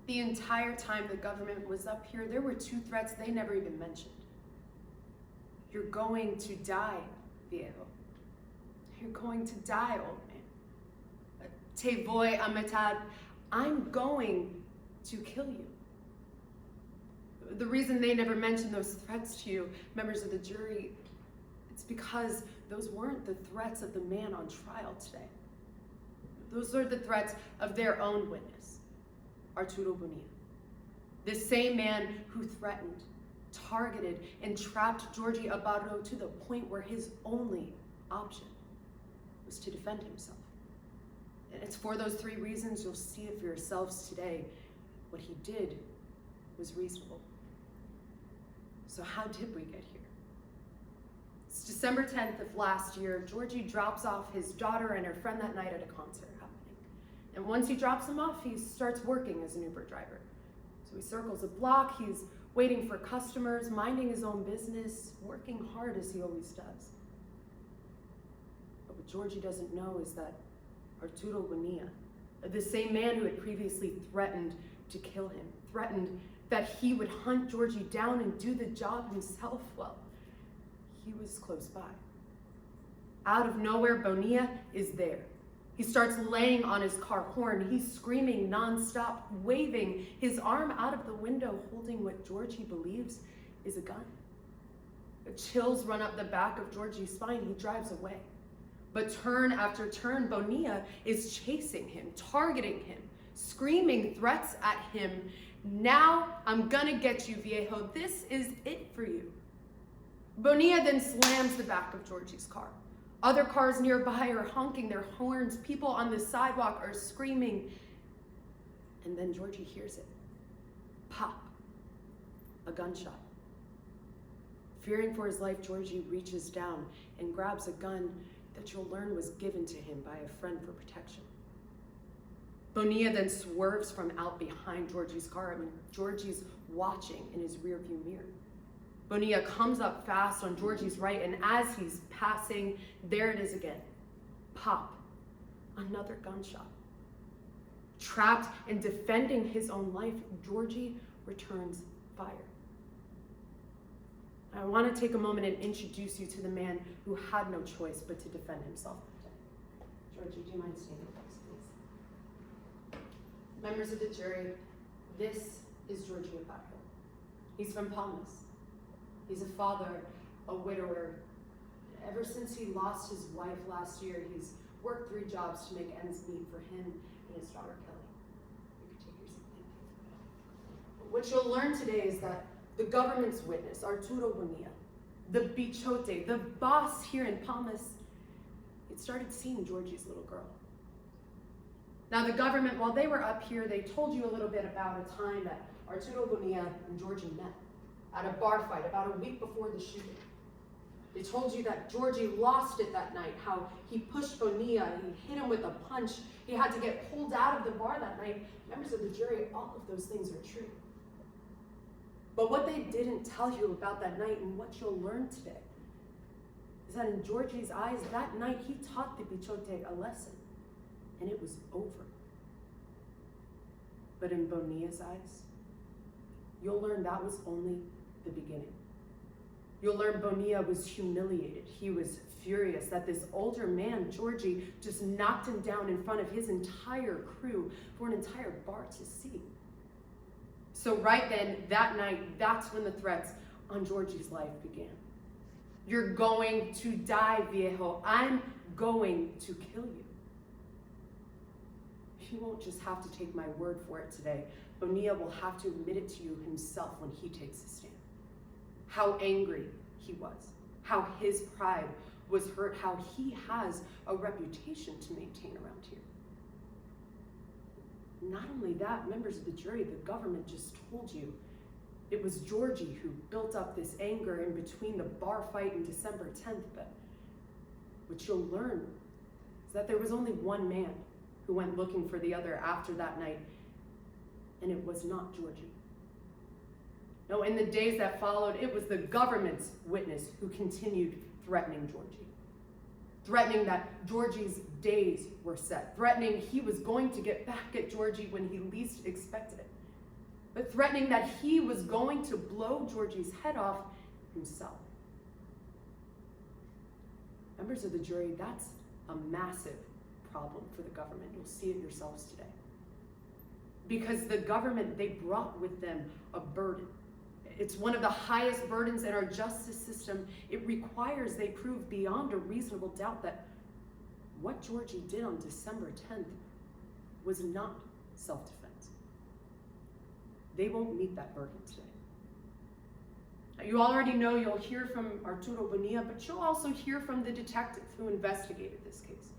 The entire time the government was up here, there were two threats they never even mentioned. You're going to die, viejo. You're going to die, old man. Te voy a matar. I'm going to kill you. The reason they never mentioned those threats to you, members of the jury, it's because those weren't the threats of the man on trial today. Those are the threats of their own witness, Arturo Bonilla. The same man who threatened, targeted, and trapped Georgie Abarro to the point where his only option was to defend himself. And it's for those three reasons, you'll see it for yourselves today. What he did was reasonable. So how did we get here? It's December 10th of last year. Georgie drops off his daughter and her friend that night at a concert happening. And once he drops them off, he starts working as an Uber driver. So he circles a block, he's waiting for customers, minding his own business, working hard as he always does. But what Georgie doesn't know is that Arturo Bonilla, the same man who had previously threatened to kill him, threatened that he would hunt Georgie down and do the job himself, well, he was close by. Out of nowhere, Bonilla is there. He starts laying on his car horn. He's screaming nonstop, waving his arm out of the window, holding what Georgie believes is a gun. The chills run up the back of Georgie's spine. He drives away. But turn after turn, Bonilla is chasing him, targeting him, screaming threats at him. Now I'm gonna get you, viejo. This is it for you. Bonilla then slams the back of Georgie's car. Other cars nearby are honking their horns. People on the sidewalk are screaming. And then Georgie hears it. Pop. A gunshot. Fearing for his life, Georgie reaches down and grabs a gun that you'll learn was given to him by a friend for protection. Bonilla then swerves from out behind Georgie's car. Georgie's watching in his rearview mirror. Bonilla comes up fast on Georgie's right, and as he's passing, there it is again. Pop. Another gunshot. Trapped and defending his own life, Georgie returns fire. I want to take a moment and introduce you to the man who had no choice but to defend himself that day. Georgie, do you mind standing with us, please? Members of the jury, this is Georgie Abarro. He's from Palmas. He's a father, a widower. Ever since he lost his wife last year, he's worked 3 jobs to make ends meet for him and his daughter, Kelly. You can take your seat, thank you. What you'll learn today is that the government's witness, Arturo Bonilla, the bichote, the boss here in Palmas, it started seeing Georgie's little girl. Now the government, while they were up here, they told you a little bit about a time that Arturo Bonilla and Georgie met at a bar fight about a week before the shooting. They told you that Georgie lost it that night, how he pushed Bonilla, he hit him with a punch, he had to get pulled out of the bar that night. Members of the jury, all of those things are true. But what they didn't tell you about that night and what you'll learn today is that in Georgie's eyes, that night he taught the bichote a lesson, and it was over. But in Bonilla's eyes, you'll learn that was only the beginning. You'll learn Bonilla was humiliated. He was furious that this older man, Georgie, just knocked him down in front of his entire crew for an entire bar to see. So right then, that night, that's when the threats on Georgie's life began. You're going to die, viejo. I'm going to kill you. He won't just have to take my word for it today. Bonilla will have to admit it to you himself when he takes a stand. How angry he was, how his pride was hurt, how he has a reputation to maintain around here. Not only that, members of the jury, the government just told you it was Georgie who built up this anger in between the bar fight and December 10th, but what you'll learn is that there was only one man who went looking for the other after that night, and it was not Georgie. No, in the days that followed, it was the government's witness who continued threatening Georgie. Threatening that Georgie's days were set. Threatening he was going to get back at Georgie when he least expected it. but threatening that he was going to blow Georgie's head off himself. Members of the jury, that's a massive problem for the government. You'll see it yourselves today. Because the government, they brought with them a burden. It's one of the highest burdens in our justice system. It requires they prove beyond a reasonable doubt that what Georgie did on December 10th was not self-defense. They won't meet that burden today. Now, you already know you'll hear from Arturo Bonilla, but you'll also hear from the detective who investigated this case.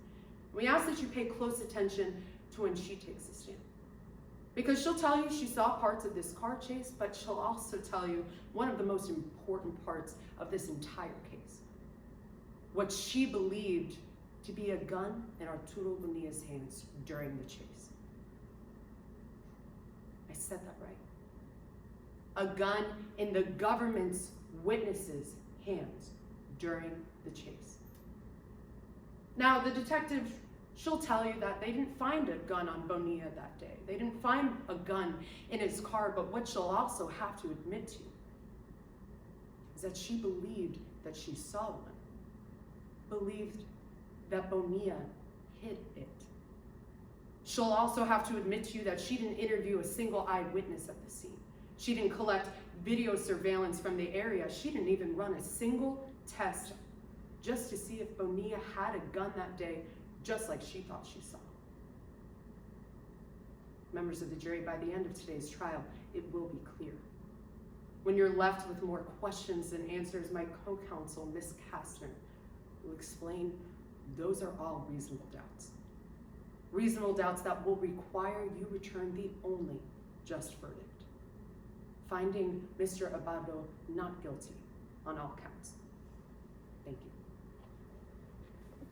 We ask that you pay close attention to when she takes the stand. Because she'll tell you she saw parts of this car chase, but she'll also tell you one of the most important parts of this entire case. What she believed to be a gun in Arturo Bonilla's hands during the chase. I said that right. A gun in the government's witnesses' hands during the chase. Now, the detective, she'll tell you that they didn't find a gun on Bonilla that day. They didn't find a gun in his car, but what she'll also have to admit to is that she believed that she saw one. Believed that Bonilla hid it. She'll also have to admit to you that she didn't interview a single eyewitness at the scene. She didn't collect video surveillance from the area. She didn't even run a single test just to see if Bonilla had a gun that day, just like she thought she saw. Members of the jury, by the end of today's trial, it will be clear. When you're left with more questions than answers, my co-counsel, Ms. Kastner, will explain those are all reasonable doubts. Reasonable doubts that will require you return the only just verdict, finding Mr. Abbado not guilty on all counts.